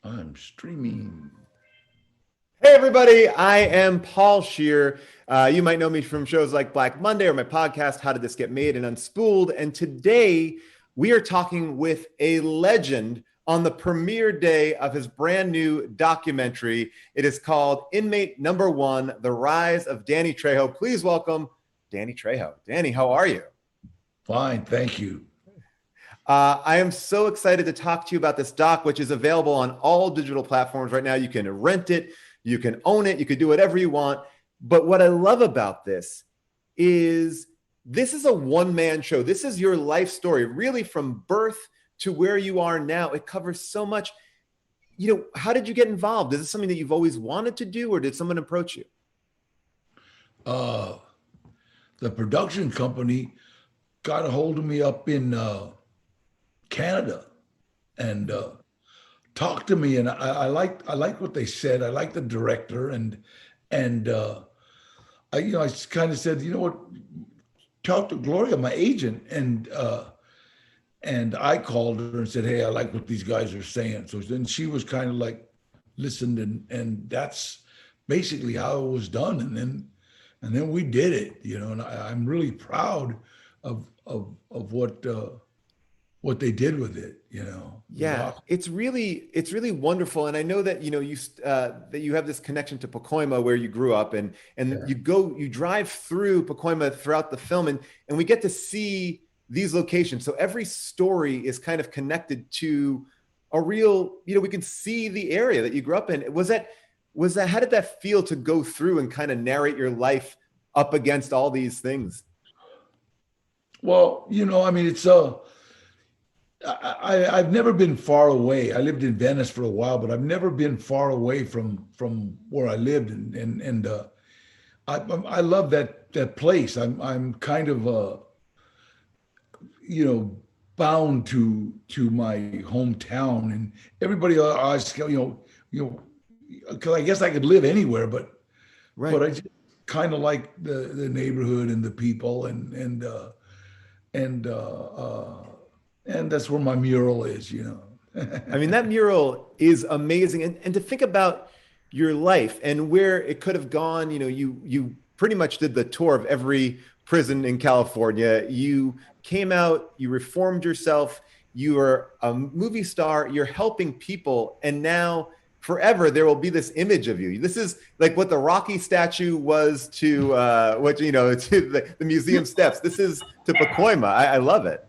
I'm streaming. Hey, everybody, I am Paul Shear. You might know me from shows like Black Monday or my podcast, How Did This Get Made and Unspooled? And today we are talking with a legend on the premiere day of his brand new documentary. It is called Inmate #1, The Rise of Danny Trejo. Please welcome Danny Trejo. Danny, how are you? Fine, thank you. I am so excited to talk to you about this doc, which is available on all digital platforms right now. You can rent it, you can own it, you can do whatever you want. But what I love about this is a one-man show. This is your life story, really from birth to where you are now. It covers so much. How did you get involved? Is this something that you've always wanted to do, or did someone approach you? The production company got a hold of me up in Canada and talked to me, and I liked what they said. I liked the director, and I kind of said, you know what, talk to Gloria, my agent, and I called her and said, hey, I like what these guys are saying. So then she was kind of like listened, and that's basically how it was done. And then we did it, and I'm really proud of what they did with it, Yeah, Awesome. it's really wonderful, and I know that that you have this connection to Pacoima where you grew up, and Yeah. you drive through Pacoima throughout the film, and we get to see these locations. So every story is kind of connected to a real, we can see the area that you grew up in. Was that how did that feel to go through and kind of narrate your life up against all these things? Well, I mean, it's I've never been far away. I lived in Venice for a while, but I've never been far away from where I lived, and I love that place. I'm kind of bound to my hometown, and everybody asks, because I guess I could live anywhere, but Right. I just kind of like the neighborhood and the people, and that's where my mural is. I mean, that mural is amazing. And to think about your life and where it could have gone, you pretty much did the tour of every prison in California. You came out, you reformed yourself, you are a movie star, you're helping people, and now forever there will be this image of you. This is like what the Rocky statue was to to the museum steps. This is to Pacoima. I love it.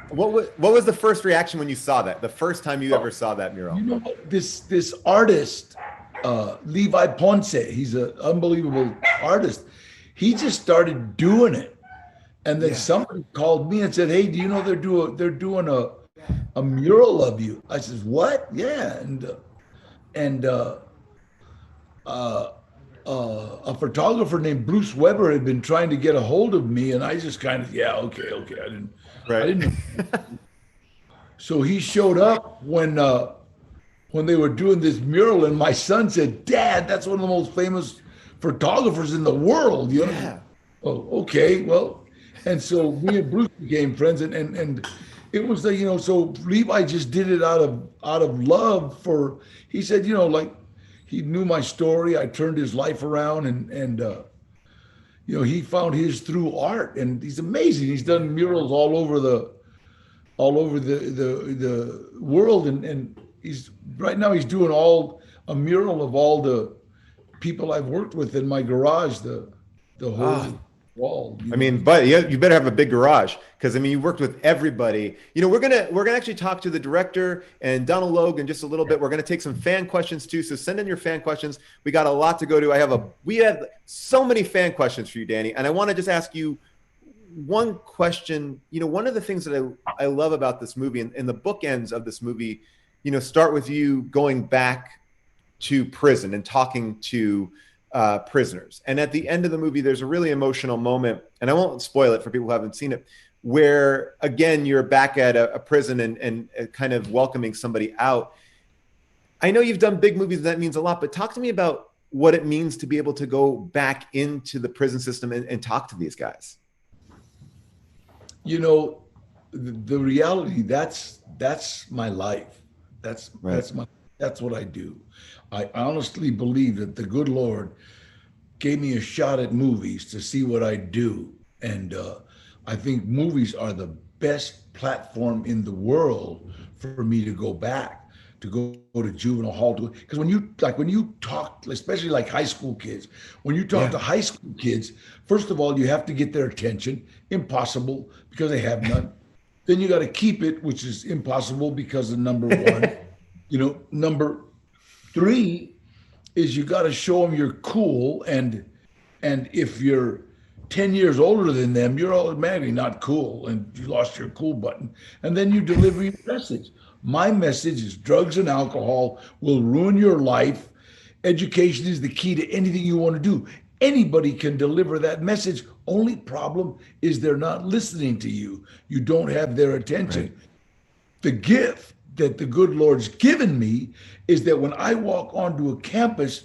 What was the first reaction when you saw that? The first time you ever saw that mural? This artist, Levi Ponce, he's an unbelievable artist. He just started doing it, and then somebody called me and said, "Hey, do you know they're doing a mural of you?" I says, "What?" Yeah, and a photographer named Bruce Weber had been trying to get a hold of me, and I just kind of, okay. I didn't. So he showed up when they were doing this mural, and my son said, "Dad, that's one of the most famous photographers in the world." Yeah. Oh, okay, well, and so me and Bruce became friends, and it was so Levi just did it out of love for. He said, like he knew my story. I turned his life around, and he found his through art, and he's amazing. He's done murals all over the world, and he's right now he's doing a mural of all the people I've worked with in my garage, the whole wall. I mean, but you better have a big garage, because I mean, you worked with everybody. We're gonna actually talk to the director and Donald Logue in just a little bit. We're gonna take some fan questions too, so send in your fan questions. We got a lot to go to. We have so many fan questions for you, Danny, and I want to just ask you one question. One of the things that I love about this movie, and the bookends of this movie, start with you going back to prison and talking to prisoners. And at the end of the movie, there's a really emotional moment, and I won't spoil it for people who haven't seen it, where again, you're back at a prison and kind of welcoming somebody out. I know you've done big movies, and that means a lot, but talk to me about what it means to be able to go back into the prison system and talk to these guys. The reality, that's my life. That's Right. that's my that's what I do. I honestly believe that the good Lord gave me a shot at movies to see what I do, and I think movies are the best platform in the world for me to go back to go to juvenile hall to because when you talk, especially like high school kids, when you talk Yeah. to high school kids, first of all you have to get their attention, impossible because they have none. Then you got to keep it, which is impossible because of number one. Number three is you got to show them you're cool, and if you're 10 years older than them, you're automatically not cool and you lost your cool button. And then you deliver your message. My message is drugs and alcohol will ruin your life. Education is the key to anything you want to do. Anybody can deliver that message. Only problem is they're not listening to you. You don't have their Right. attention. The gift that the good Lord's given me is that when I walk onto a campus,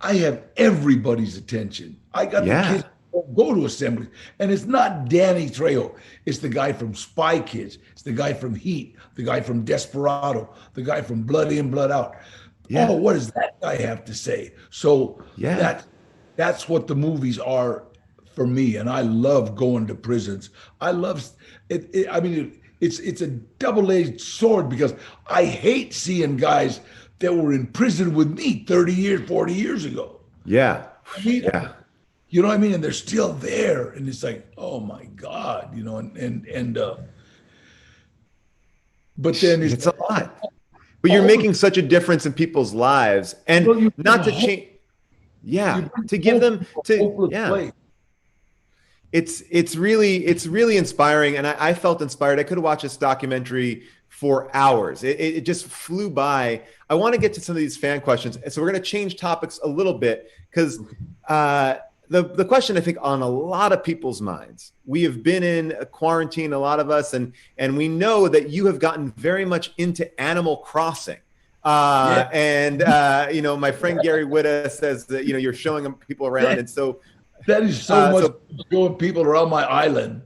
I have everybody's attention. I got the Yeah. kids who go to assemblies, and it's not Danny Trejo. It's the guy from Spy Kids. It's the guy from Heat, the guy from Desperado, the guy from Blood In, Blood Out. Oh, Yeah. what does that guy have to say? So Yeah. that's what the movies are for me, and I love going to prisons. I love it. I mean, it's a double-edged sword because I hate seeing guys that were in prison with me 30 years, 40 years ago. Yeah. I mean, Yeah. you know what I mean? And they're still there. And it's like, oh my God, but then it's It's a lot. But you're all making such a difference in people's lives, and well, you bring not to hope, change. Yeah, you bring to give hope them to a to hopeless yeah. place. It's really inspiring, and I felt inspired. I could have watched this documentary for hours. It just flew by. I want to get to some of these fan questions, so we're going to change topics a little bit because the question I think on a lot of people's minds. We have been in a quarantine, a lot of us, and we know that you have gotten very much into Animal Crossing. Yeah, My friend Gary Whitta says that you're showing them people around, that, and so. that is so much So showing people around my island.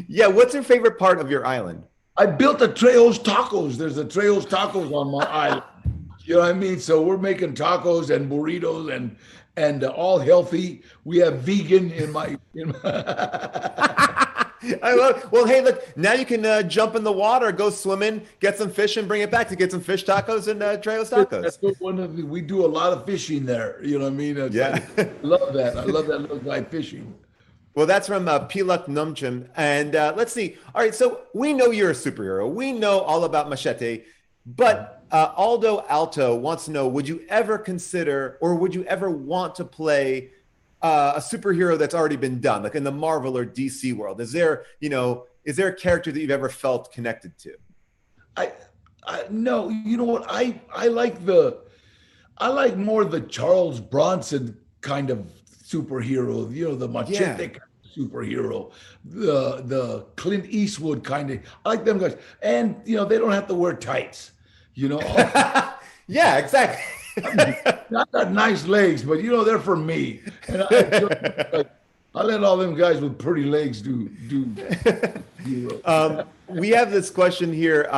yeah, what's your favorite part of your island? I built a Trejo's Tacos. There's a Trejo's Tacos on my island. You know what I mean? So we're making tacos and burritos and all healthy. We have vegan I love. Well, hey, look, now you can jump in the water, go swimming, get some fish, and bring it back to get some fish tacos and Trejo's That's tacos. one of we do a lot of fishing there. You know what I mean? Yeah. I love that. I love that little guy fishing. Well, that's from Pilak Numchim. And let's see. All right, so we know you're a superhero. We know all about Machete, but Aldo Alto wants to know, would you ever consider or would you ever want to play a superhero that's already been done, like in the Marvel or DC world? Is there a character that you've ever felt connected to? I, I no, you know what? I like more the Charles Bronson kind of superhero. The Machete Yeah. kind of superhero, the Clint Eastwood kind of. I like them guys, and they don't have to wear tights. Yeah, exactly. I got nice legs, but they're for me. And I let all them guys with pretty legs do. We have this question here.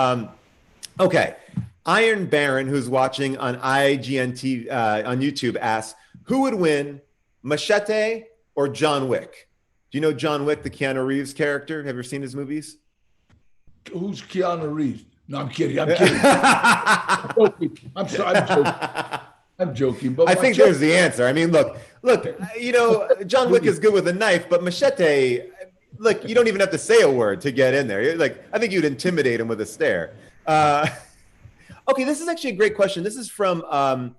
Okay. Iron Baron, who's watching on IGN on YouTube, asks, who would win, Machete or John Wick? Do you know John Wick, the Keanu Reeves character? Have you ever seen his movies? Who's Keanu Reeves? No, I'm kidding. I'm joking. I'm sorry. I'm joking. But I think there's the answer. I mean, look, John Wick is good with a knife, but Machete, look, you don't even have to say a word to get in there. Like, I think you'd intimidate him with a stare. Okay, this is actually a great question. This is from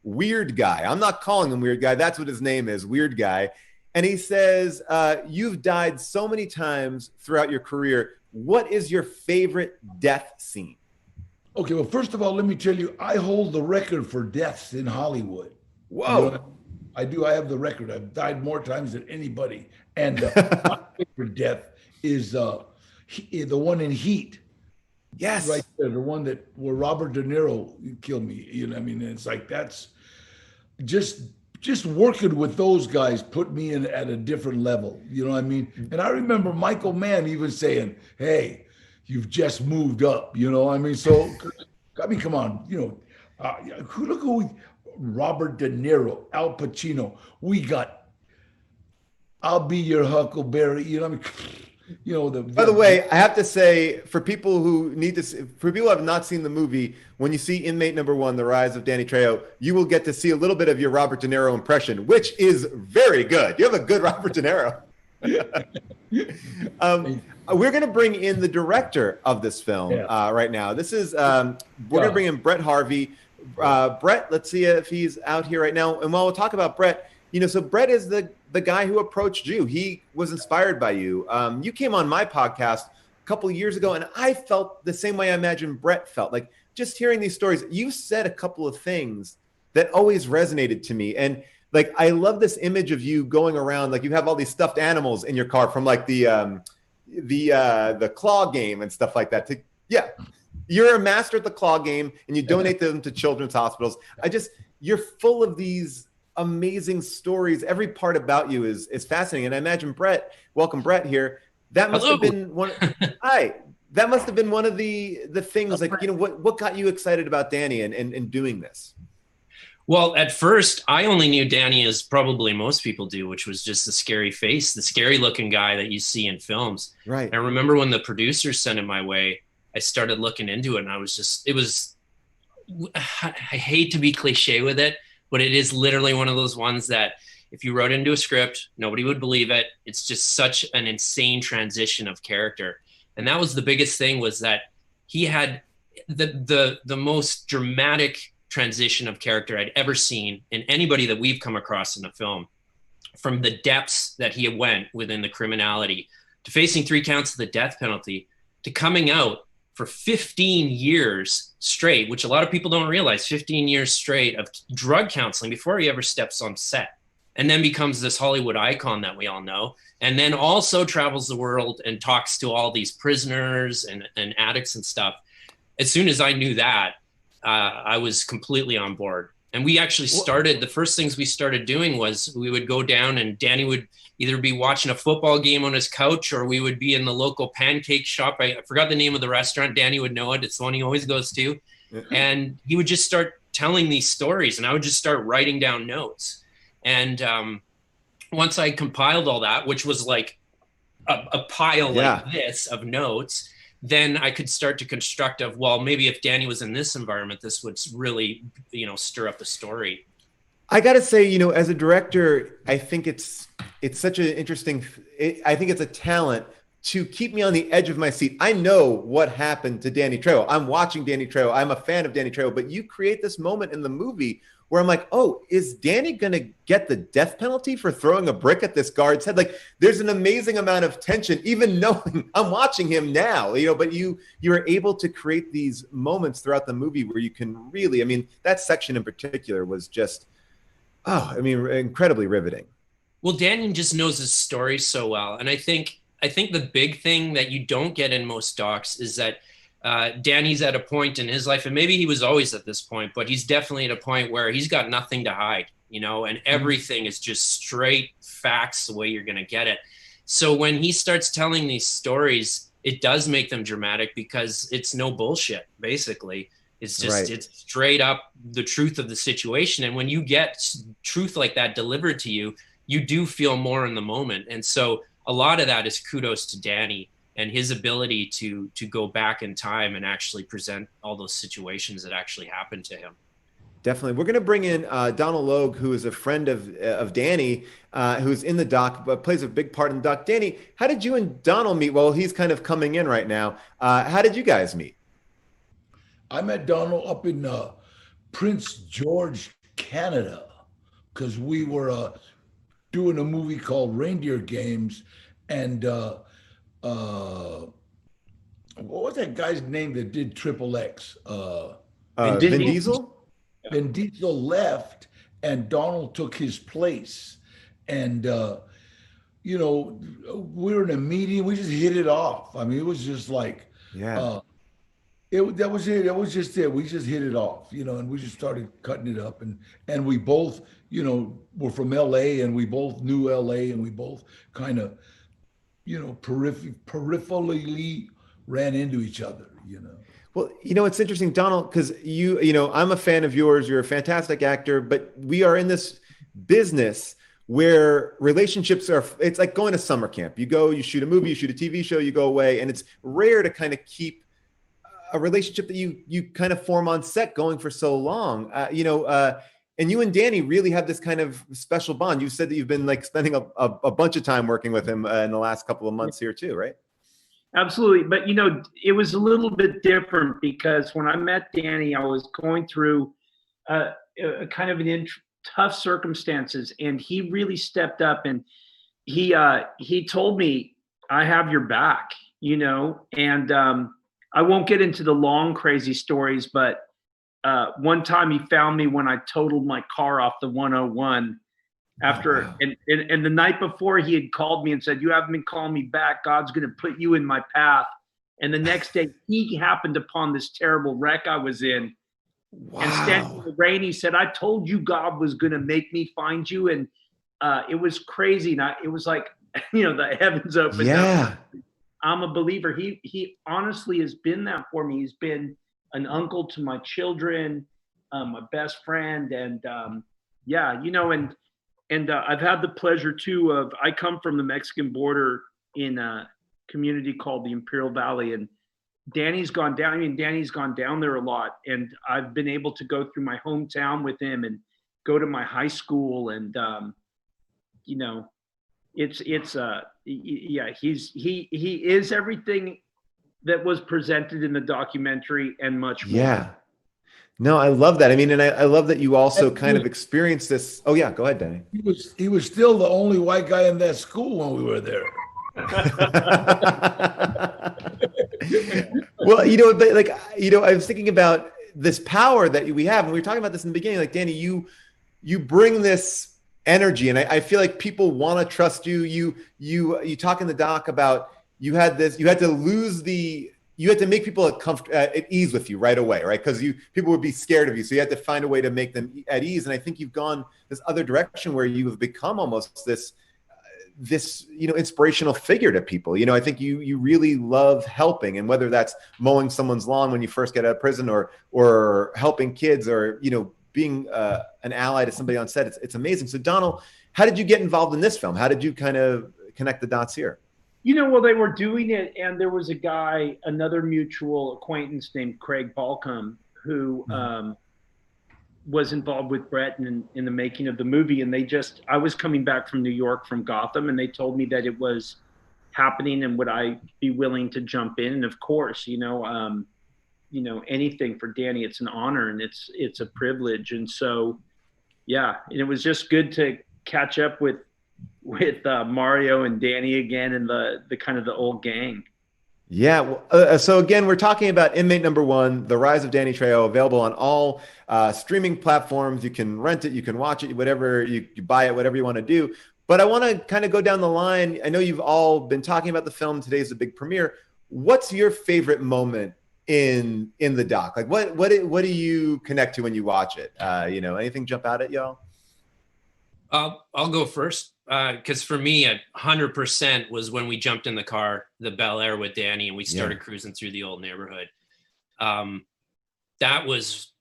Weird Guy. I'm not calling him Weird Guy. That's what his name is, Weird Guy. And he says, you've died so many times throughout your career. What is your favorite death scene? Okay, well, first of all, let me tell you, I hold the record for deaths in Hollywood. Whoa. I do. I have the record. I've died more times than anybody. And my favorite death is the one in Heat. Yes. Right there, the one where Robert De Niro killed me. You know what I mean? And it's like, that's just working with those guys put me in at a different level. You know what I mean? And I remember Michael Mann even saying, hey, you've just moved up. You know what I mean? So I mean, come on, look Robert De Niro, Al Pacino. We got I'll Be Your Huckleberry. I mean, By the way, I have to say, for people who for people who have not seen the movie, when you see Inmate #1, The Rise of Danny Trejo, you will get to see a little bit of your Robert De Niro impression, which is very good. You have a good Robert De Niro. We're going to bring in the director of this film right now. This is we're going to bring in Brett Harvey. Brett, let's see if he's out here right now. And while we'll talk about Brett, so Brett is the guy who approached you. He was inspired by you. You came on my podcast a couple of years ago, and I felt the same way I imagine Brett felt. Like, just hearing these stories, you said a couple of things that always resonated to me. And like, I love this image of you going around, like you have all these stuffed animals in your car from like the claw game and stuff like that. You're a master at the claw game, and you donate them to children's hospitals. You're full of these amazing stories. Every part about you is fascinating. And I imagine welcome Brett here. That must have been one. Hi. That must have been one of the things, like, what got you excited about Danny and doing this? Well, at first, I only knew Danny as probably most people do, which was just the scary face, the scary looking guy that you see in films. Right. I remember when the producers sent it my way, I started looking into it, and I hate to be cliche with it, but it is literally one of those ones that if you wrote into a script, nobody would believe it. It's just such an insane transition of character. And that was the biggest thing, was that he had the most dramatic transition of character I'd ever seen in anybody that we've come across in the film. From the depths that he went within the criminality, to facing 3 counts of the death penalty, to coming out for 15 years straight, which a lot of people don't realize, 15 years straight of drug counseling before he ever steps on set, and then becomes this Hollywood icon that we all know, and then also travels the world and talks to all these prisoners and addicts and stuff. As soon as I knew that, I was completely on board. And we actually started, the first things we started doing was we would go down, and Danny would either be watching a football game on his couch, or we would be in the local pancake shop. I forgot the name of the restaurant. Danny would know it. It's the one he always goes to. And he would just start telling these stories, and I would just start writing down notes. And once I compiled all that, which was like a pile like this of notes, then I could start to construct maybe if Danny was in this environment, this would really, stir up the story. I got to say, as a director, I think it's such an interesting, I think it's a talent to keep me on the edge of my seat. I know what happened to Danny Trejo. I'm watching Danny Trejo. I'm a fan of Danny Trejo, but you create this moment in the movie where I'm like, oh, is Danny going to get the death penalty for throwing a brick at this guard's head? Like, there's an amazing amount of tension, even knowing I'm watching him now, but you're able to create these moments throughout the movie where you can really, that section in particular was just, incredibly riveting. Well, Danny just knows his story so well. And I think the big thing that you don't get in most docs is that Danny's at a point in his life, and maybe he was always at this point, but he's definitely at a point where he's got nothing to hide, and everything is just straight facts the way you're going to get it. So when he starts telling these stories, it does make them dramatic because it's no bullshit, basically. It's just, It's straight up the truth of the situation. And when you get truth like that delivered to you, you do feel more in the moment. And so a lot of that is kudos to Danny and his ability to go back in time and actually present all those situations that actually happened to him. Definitely. We're going to bring in Donald Logue, who is a friend of Danny, who's in the doc, but plays a big part in the doc. Danny, how did you and Donald meet? Well, he's kind of coming in right now. How did you guys meet? I met Donald up in Prince George, Canada, because we were doing a movie called Reindeer Games, and what was that guy's name that did Triple X? Vin Diesel? Vin Diesel left, and Donald took his place. And, we were in a meeting. We just hit it off. It was just like, that was it. That was just it. We just hit it off, and we just started cutting it up. And we both, were from LA, and we both knew LA, and we both kind of, peripherally ran into each other, Well, it's interesting, Donald, because I'm a fan of yours. You're a fantastic actor, but we are in this business where relationships it's like going to summer camp. You go, you shoot a movie, you shoot a TV show, you go away, and it's rare to kind of keep a relationship that you kind of form on set going for so long. And you and Danny really have this kind of special bond. You said that you've been like spending a bunch of time working with him in the last couple of months here too, right? Absolutely. But, it was a little bit different because when I met Danny, I was going through a kind of tough circumstances, and he really stepped up, and he told me, I have your back, and I won't get into the long, crazy stories, but one time he found me when I totaled my car off the 101 after, wow. and the night before he had called me and said, you haven't been calling me back. God's going to put you in my path. And the next day he happened upon this terrible wreck I was in. Wow. And standing in the rain, he said, I told you God was going to make me find you. And it was crazy. And it was like, the heavens opened up. I'm a believer. He honestly has been that for me. He's been an uncle to my children, my best friend. And and I've had the pleasure too of, I come from the Mexican border in a community called the Imperial Valley, and Danny's gone down there a lot. And I've been able to go through my hometown with him and go to my high school. And, he is everything that was presented in the documentary and much more. Yeah. No, I love that. I mean, and I love that you also kind of experienced this. Oh yeah, go ahead, Danny. He was still the only white guy in that school when we were there. Well, but I was thinking about this power that we have, and we were talking about this in the beginning. Like, Danny, you bring this energy, and I feel like people want to trust you. You talk in the doc about you had to make people at ease with you right away, right? Because people would be scared of you, so you had to find a way to make them at ease. And I think you've gone this other direction where you have become almost this inspirational figure to people. I think you really love helping, and whether that's mowing someone's lawn when you first get out of prison, or helping kids, or being an ally to somebody on set, it's amazing. So Donald, how did you get involved in this film? How did you kind of connect the dots here? Well, they were doing it, and there was a guy, another mutual acquaintance named Craig Balcom, who was involved with Brett in the making of the movie. And I was coming back from New York from Gotham, and they told me that it was happening, and would I be willing to jump in? And of course, anything for Danny, it's an honor, and it's a privilege. And so, yeah, and it was just good to catch up with Mario and Danny again, and the kind of the old gang. Yeah. Well, so again, we're talking about Inmate #1, The Rise of Danny Trejo, available on all streaming platforms. You can rent it, you can watch it, whatever you buy it, whatever you want to do. But I want to kind of go down the line. I know you've all been talking about the film. Today's a big premiere. What's your favorite moment in the doc? Like what do you connect to when you watch it? Anything jump out at y'all? I'll go first. Because for me, 100% was when we jumped in the car, the Bel Air with Danny, and we started cruising through the old neighborhood. That was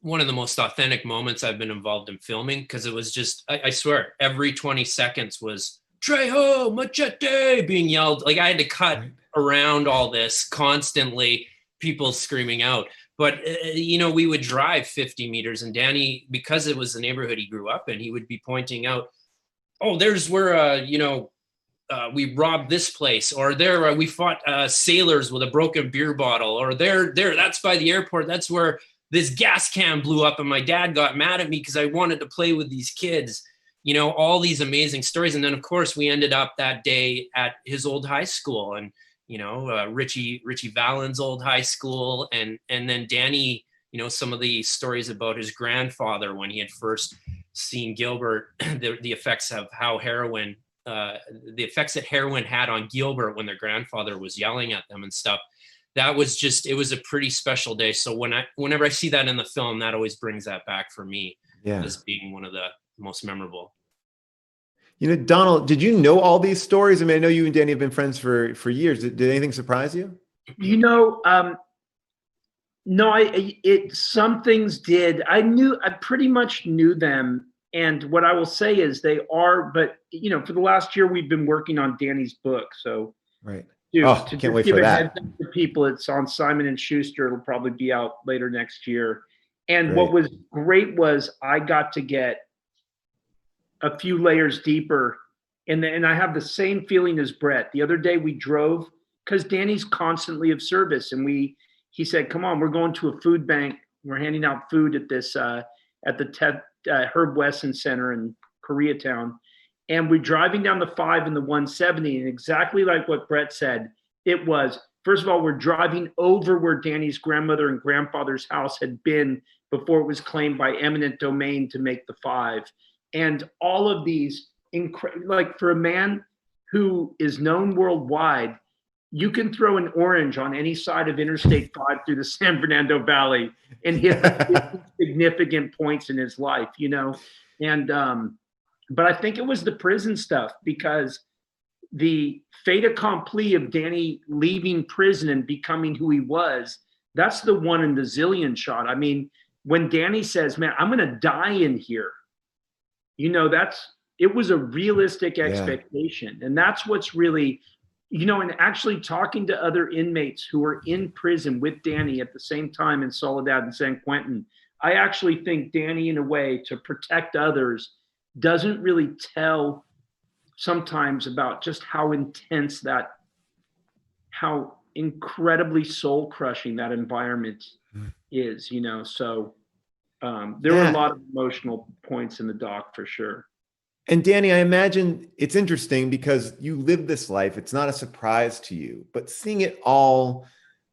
one of the most authentic moments I've been involved in filming, because it was just, I swear, every 20 seconds was Trejo, machete being yelled. Like, I had to cut around all this constantly, people screaming out. But, we would drive 50 meters, and Danny, because it was the neighborhood he grew up in, he would be pointing out, oh, there's where, we robbed this place, or there we fought sailors with a broken beer bottle, or there, that's by the airport. That's where this gas can blew up and my dad got mad at me because I wanted to play with these kids, all these amazing stories. And then, of course, we ended up that day at his old high school, and, Richie Vallen's old high school. And then Danny, some of the stories about his grandfather when he had first seen Gilbert, the effects of how the effects that heroin had on Gilbert when their grandfather was yelling at them and stuff. That was it was a pretty special day. So whenever I see that in the film, that always brings that back for me as being one of the most memorable. Donald, did you know all these stories? I mean, I know you and Danny have been friends for years. Did anything surprise you? No, some things did. I pretty much knew them. And what I will say is they are, but for the last year, we've been working on Danny's book. So Right. to Oh, to can't just wait give for a heads that. up to people, it's on Simon and Schuster. It'll probably be out later next year. And what Great. was great was I got to get a few layers deeper, and I have the same feeling as Brett. The other day we drove because Danny's constantly of service, and he said, "Come on, we're going to a food bank. We're handing out food at this at the Herb Wesson Center in Koreatown." And we're driving down the 5 and the 170, and exactly like what Brett said, it was, first of all, we're driving over where Danny's grandmother and grandfather's house had been before it was claimed by eminent domain to make the 5. And all of these, like for a man who is known worldwide, you can throw an orange on any side of Interstate 5 through the San Fernando Valley and hit significant points in his life, And but I think it was the prison stuff, because the fait accompli of Danny leaving prison and becoming who he was, that's the one in the zillion shot. I mean, when Danny says, "Man, I'm going to die in here," it was a realistic expectation. And that's what's really, and actually talking to other inmates who were in prison with Danny at the same time in Soledad and San Quentin, I actually think Danny, in a way, to protect others, doesn't really tell sometimes about just how intense how incredibly soul crushing that environment is, So there were a lot of emotional points in the doc for sure. And Danny, I imagine it's interesting because you live this life. It's not a surprise to you, but seeing it all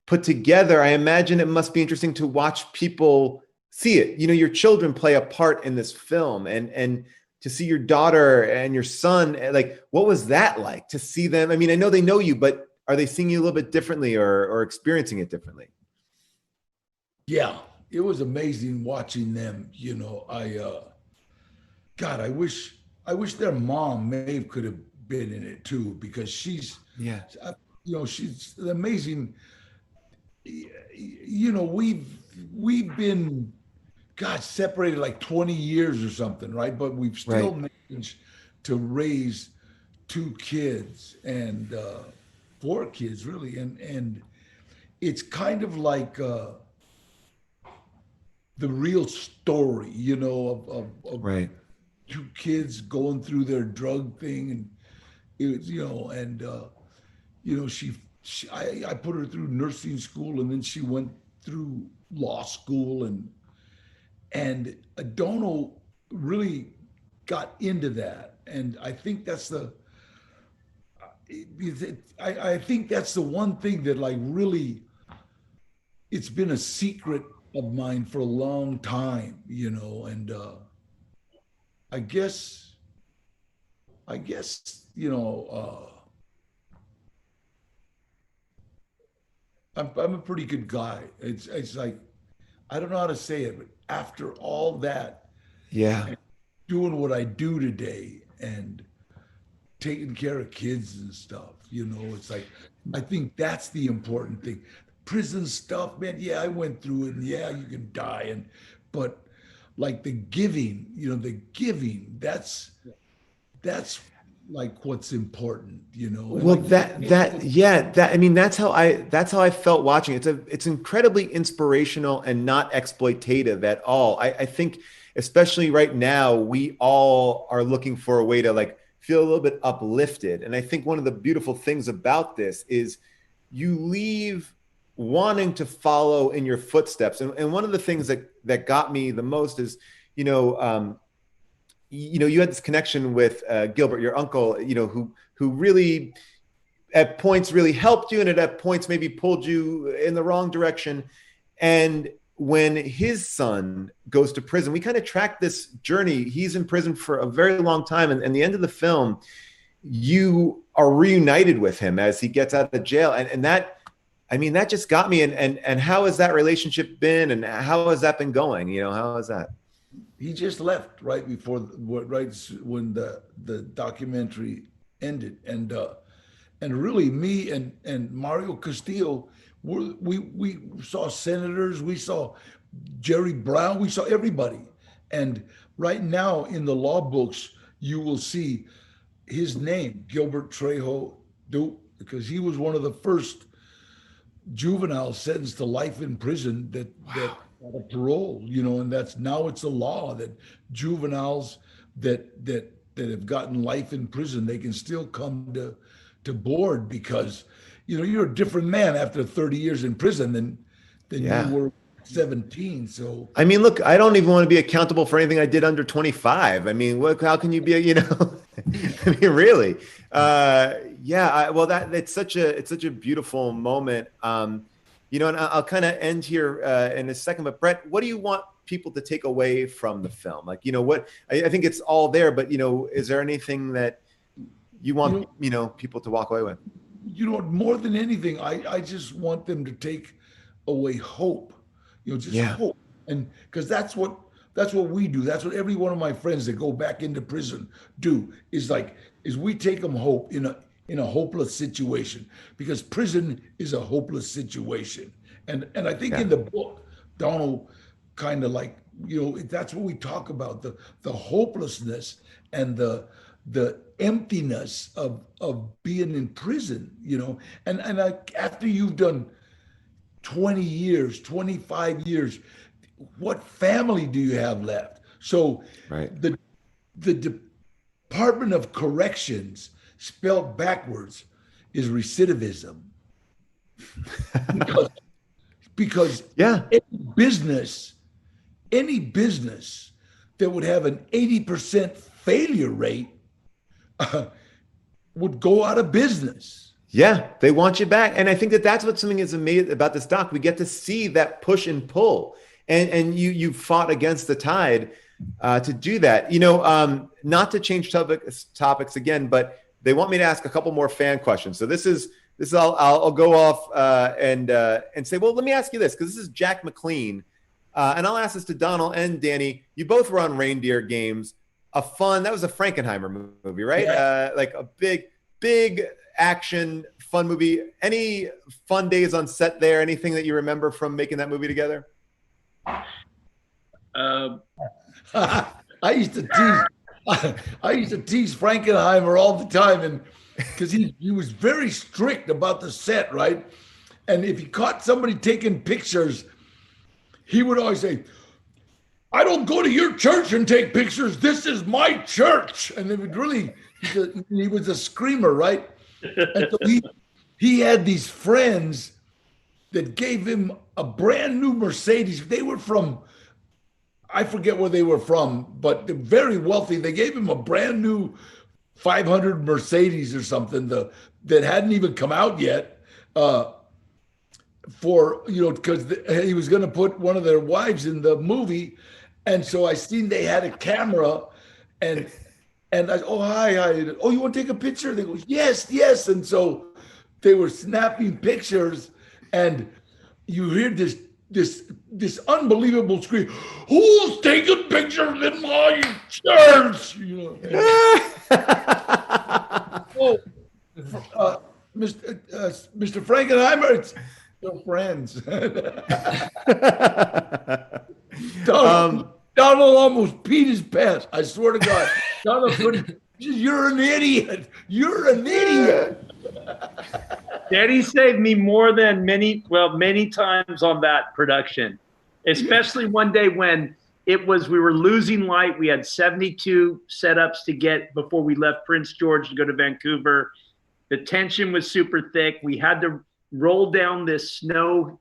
put together, I imagine it must be interesting to watch people see it. Your children play a part in this film, and to see your daughter and your son, like, what was that like to see them? I mean, I know they know you, but are they seeing you a little bit differently or experiencing it differently? Yeah, it was amazing watching them. God, I wish their mom Maeve could have been in it too, because she's she's amazing. We've been, God, separated like 20 years or something, right? But we've still managed to raise 2 kids and 4 kids, really, and it's kind of like the real story, of Right. 2 kids going through their drug thing, and it was, I put her through nursing school, and then she went through law school, and Adono really got into that, and I think that's I think that's the one thing that, like, really, it's been a secret of mine for a long time, and I guess, I'm a pretty good guy. It's like, I don't know how to say it, but after all that, doing what I do today and taking care of kids and stuff, it's like, I think that's the important thing. Prison stuff, man, yeah, I went through it, and yeah, you can die, but like the giving, that's like what's important, Well, like, I mean, that's how I felt watching it. It's incredibly inspirational and not exploitative at all. I think, especially right now, we all are looking for a way to, like, feel a little bit uplifted. And I think one of the beautiful things about this is you leave wanting to follow in your footsteps. And one of the things that got me the most is, you had this connection with Gilbert, your uncle, who really at points really helped you, and at points maybe pulled you in the wrong direction. And when his son goes to prison, we kind of track this journey. He's in prison for a very long time. And the end of the film, you are reunited with him as he gets out of jail. And that, I mean, that just got me. And how has that relationship been? And how has that been going? How is that? He just left right before, right when the documentary ended. And and really me and Mario Castillo, we saw senators, we saw Jerry Brown, we saw everybody. And right now in the law books, you will see his name, Gilbert Trejo, because he was one of the first juveniles sentenced to life in prison that got a parole, and that's now it's a law that juveniles that have gotten life in prison, they can still come to board because you're a different man after 30 years in prison than Yeah. you were 17. So I mean, look, I don't even want to be accountable for anything I did under 25. I mean, how can you be, I mean, really? Well, it's such a beautiful moment. And I'll kind of end here in a second, but Brett, what do you want people to take away from the film? Like, what, I think it's all there, but, is there anything that you want, people to walk away with? More than anything, I just want them to take away hope. Hope. And because that's what we do. That's what every one of my friends that go back into prison do is we take them hope in a hopeless situation, because prison is a hopeless situation. And I think in the book, Donald kind of that's what we talk about, the hopelessness and the emptiness of being in prison, and after you've done 20 years, 25 years, what family do you have left? So right. The Department of Corrections, spelled backwards, is recidivism. because yeah, any business that would have an 80% failure rate would go out of business. Yeah, they want you back. And I think that's what something is amazing about this doc. We get to see that push and pull. And you fought against the tide to do that. Not to change topics again, but they want me to ask a couple more fan questions. So this is I'll go off and say, well, let me ask you this, because this is Jack McLean. And I'll ask this to Donald and Danny. You both were on Reindeer Games. That was a Frankenheimer movie, right? Yeah. Like a big action, fun movie. Any fun days on set there? Anything that you remember from making that movie together? I used to tease Frankenheimer all the time, and because he was very strict about the set, right? And if he caught somebody taking pictures, he would always say, "I don't go to your church and take pictures. This is my church." And it would really, he was a screamer, right? And so he had these friends that gave him a brand new Mercedes. They were from, I forget where they were from, but they're very wealthy. They gave him a brand new 500 Mercedes or something that hadn't even come out yet, because he was going to put one of their wives in the movie. And so I seen they had a camera, and I, "Oh, hi. Oh, you want to take a picture?" They go, yes. And so they were snapping pictures, and you hear this unbelievable scream, "Who's taking pictures in my church?" Mr. Frankenheimer, it's still friends. Donald almost peed his pants. I swear to God. Donald, "You're an idiot. You're an idiot." Daddy saved me more than many times on that production, especially one day when we were losing light. We had 72 setups to get before we left Prince George to go to Vancouver. The tension was super thick. We had to roll down this snow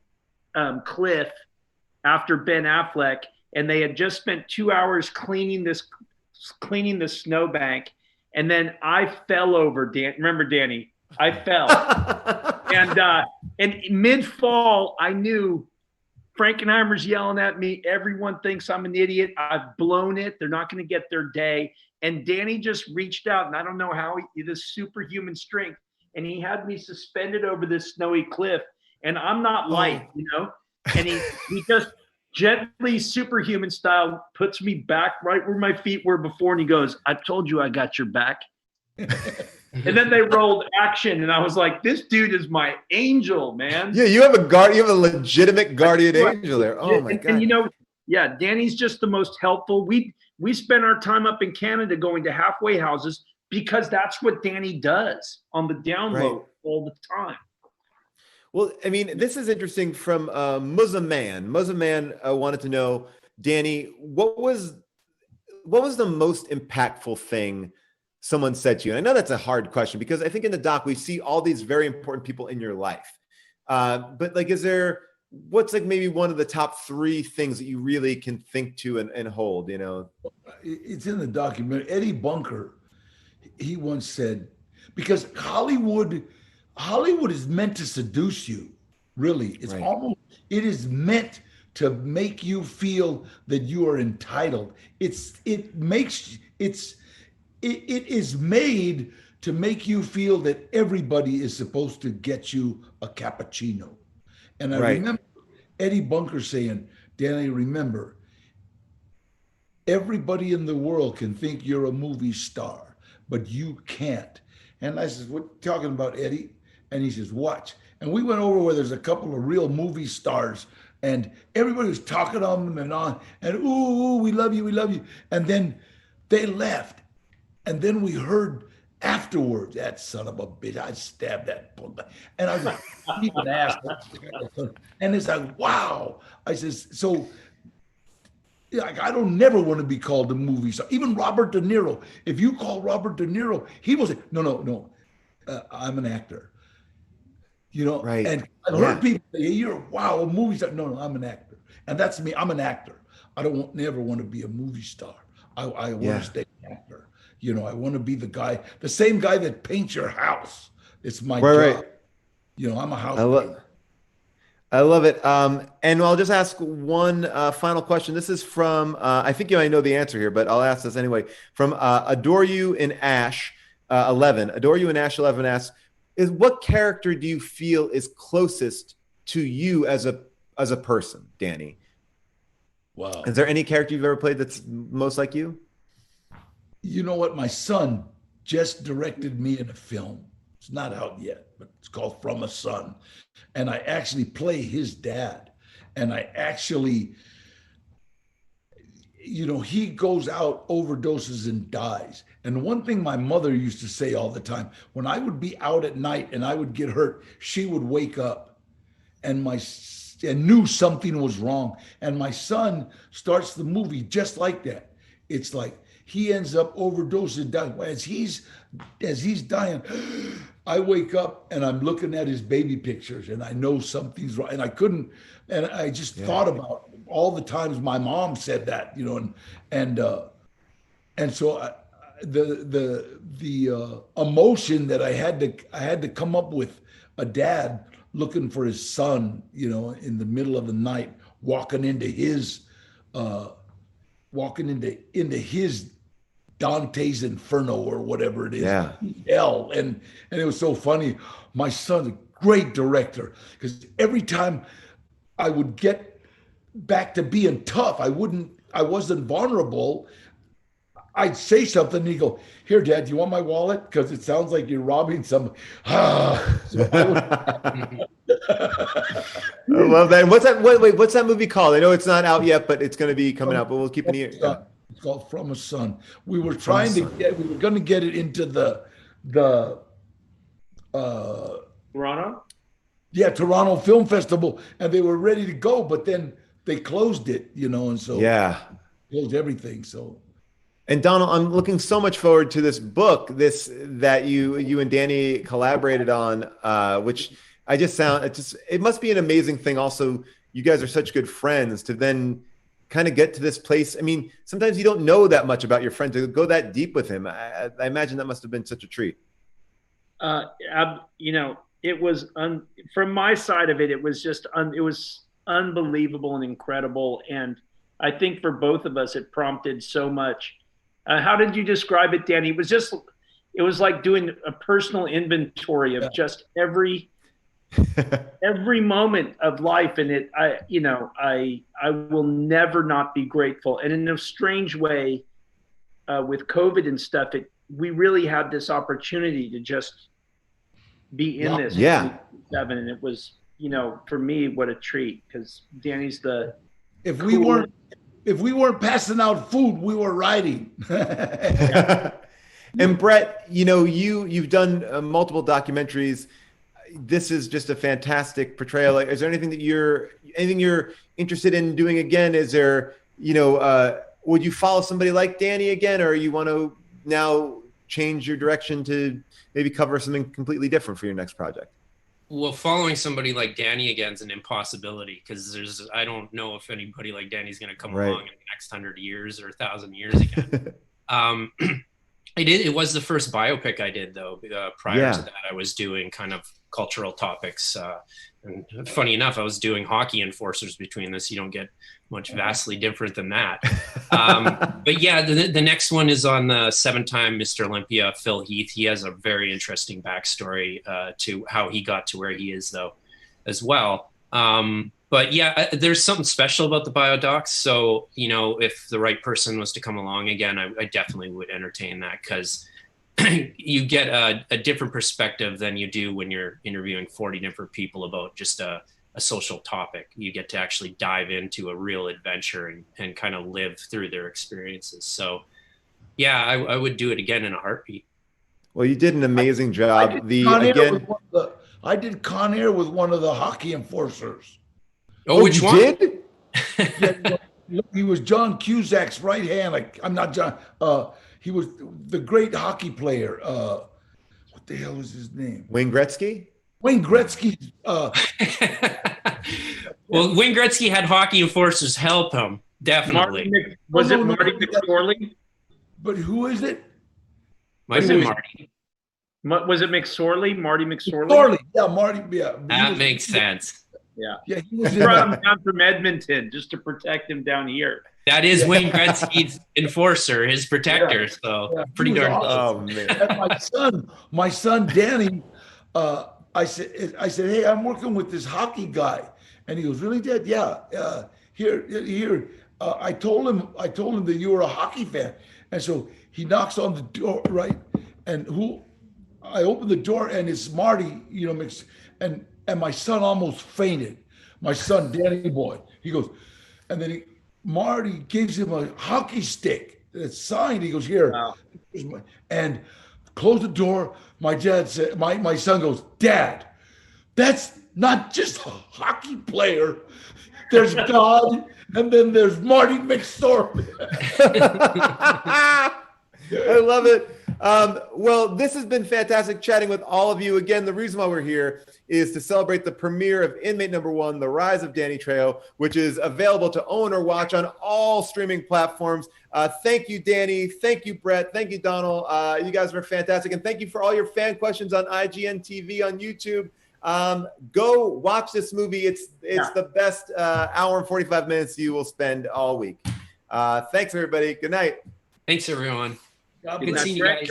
cliff after Ben Affleck, and they had just spent 2 hours cleaning the snowbank, and then I fell over. Remember, Danny? I fell, and mid-fall, I knew Frankenheimer's yelling at me. Everyone thinks I'm an idiot. I've blown it. They're not going to get their day. And Danny just reached out, and I don't know how, this superhuman strength, and he had me suspended over this snowy cliff. And I'm not light, and he just gently, superhuman style, puts me back right where my feet were before, and he goes, "I told you I got your back." And then they rolled action, and I was like, "This dude is my angel, man." Yeah, you have a legitimate guardian angel there. Oh my God. And you know, yeah, Danny's just the most helpful. We spend our time up in Canada going to halfway houses because that's what Danny does on the download all the time. Well, I mean, this is interesting from Muslim Man. Muslim Man wanted to know, Danny, what was the most impactful thing someone said to you? And I know that's a hard question because I think in the doc we see all these very important people in your life. But like, what's like maybe one of the top 3 things that you really can think to and hold, you know? It's in the documentary. Eddie Bunker, he once said, because Hollywood is meant to seduce you. Really, it's it is meant to make you feel that you are entitled. It is made to make you feel that everybody is supposed to get you a cappuccino. And I remember Eddie Bunker saying, Danny, remember, everybody in the world can think you're a movie star, but you can't. And I said, what talking about, Eddie? And he says, watch. And we went over where there's a couple of real movie stars and everybody was talking on them and on, and ooh, we love you, we love you. And then they left. And then we heard afterwards, that son of a bitch, I stabbed that book. And I was like, even asked. And it's like, wow. I says, so I don't never want to be called a movie star. Even Robert De Niro, if you call Robert De Niro, he will say, no, I'm an actor. You know, and I've heard people say, hey, you're a movie star. No, I'm an actor. And that's me. I'm an actor. I don't never want to be a movie star. I want to stay an actor. You know, I want to be the same guy that paints your house. It's my job. Right. You know, I'm a house painter. I love it. And I'll just ask one final question. This is from, I think you might know the answer here, but I'll ask this anyway. From Adore You in Ash 11. Adore You in Ash 11 asks, what character do you feel is closest to you as a person, Danny? Wow. Is there any character you've ever played that's most like you? You know what? My son just directed me in a film. It's not out yet, but it's called From a Son. And I actually play his dad. And I actually, you know, he goes out, overdoses, and dies. And one thing my mother used to say all the time, when I would be out at night and I would get hurt, she would wake up and knew something was wrong. And my son starts the movie just like that. It's like he ends up overdosing, dying. As he's dying, I wake up and I'm looking at his baby pictures and I know something's wrong. And I just thought about all the times my mom said that, you know, and so the emotion that I had to come up with, a dad looking for his son, you know, in the middle of the night, walking into his Dante's Inferno or whatever it is, hell. And it was so funny. My son's a great director because every time I would get back to being tough, I wasn't vulnerable. I'd say something and he'd go, here, Dad, do you want my wallet? Because it sounds like you're robbing someone. So I love that. What's that? Wait, what's that movie called? I know it's not out yet, but it's going to be coming out, but we'll keep an ear. It's called From a Son. We were going to get it into the Toronto? Yeah, Toronto Film Festival, and they were ready to go, but then they closed it, you know, and so closed everything. So, and Donald, I'm looking so much forward to this book, that you and Danny collaborated on, which it must be an amazing thing. Also, you guys are such good friends to then kind of get to this place. I mean, sometimes you don't know that much about your friend to go that deep with him. I imagine that must have been such a treat. You know, it was from my side of it, it was just it was unbelievable and incredible. And I think for both of us, it prompted so much. How did you describe it, Danny? It was like doing a personal inventory of just every moment of life. And I will never not be grateful. And in a strange way, with COVID and stuff, we really had this opportunity to just be in this. Yeah. 7, and it was, for me, what a treat, because Danny's the If we weren't passing out food, we were writing. And Brett, you've done multiple documentaries. This is just a fantastic portrayal. Is there anything you're interested in doing again? Is there, would you follow somebody like Danny again, or you want to now change your direction to maybe cover something completely different for your next project? Well, following somebody like Danny again is an impossibility, because I don't know if anybody like Danny's going to come along in the next 100 years or 1,000 years again. It was the first biopic I did, though. Prior to that, I was doing kind of cultural topics. And funny enough, I was doing hockey enforcers between this. You don't get much vastly different than that. But yeah, the next one is on the 7-time Mr. Olympia, Phil Heath. He has a very interesting backstory to how he got to where he is, though, as well. But yeah, there's something special about the biodocs. So, if the right person was to come along again, I definitely would entertain that, because you get a different perspective than you do when you're interviewing 40 different people about just a social topic. You get to actually dive into a real adventure and kind of live through their experiences. So yeah, I would do it again in a heartbeat. Well, you did an amazing job. I did Con Air with one of the hockey enforcers. Oh, which one? Did? Yeah, he was John Cusack's right hand. I'm not John. He was the great hockey player. What the hell was his name? Wayne Gretzky? Wayne Gretzky. Well, Wayne Gretzky had hockey enforcers help him. Definitely. Was it Marty McSorley? But who is it? Might have been Marty. Was it McSorley? Marty McSorley? McSorley. Yeah, Marty. Yeah. That makes sense. Yeah. Yeah, he was brought him down from Edmonton just to protect him down here. That is Wayne Gretzky's enforcer, his protector. So pretty darn close. Oh man! And my son Danny, I said, hey, I'm working with this hockey guy, and he goes, really, Dad? Yeah. Here. I told him that you were a hockey fan, and so he knocks on the door, right? And I open the door, and it's Marty, and my son almost fainted. My son, Danny boy, he goes, and then Marty gives him a hockey stick that's signed. He goes, here, and close the door. My dad said, my son goes, Dad, that's not just a hockey player. There's God, and then there's Marty McSorley. I love it. Well, this has been fantastic chatting with all of you. Again, the reason why we're here is to celebrate the premiere of Inmate #1, The Rise of Danny Trejo, which is available to own or watch on all streaming platforms. Thank you, Danny. Thank you, Brett. Thank you, Donald. You guys were fantastic. And thank you for all your fan questions on IGN TV, on YouTube. Go watch this movie. It's the best hour and 45 minutes you will spend all week. Thanks, everybody. Good night. Thanks, everyone. God Good bless. seeing you guys.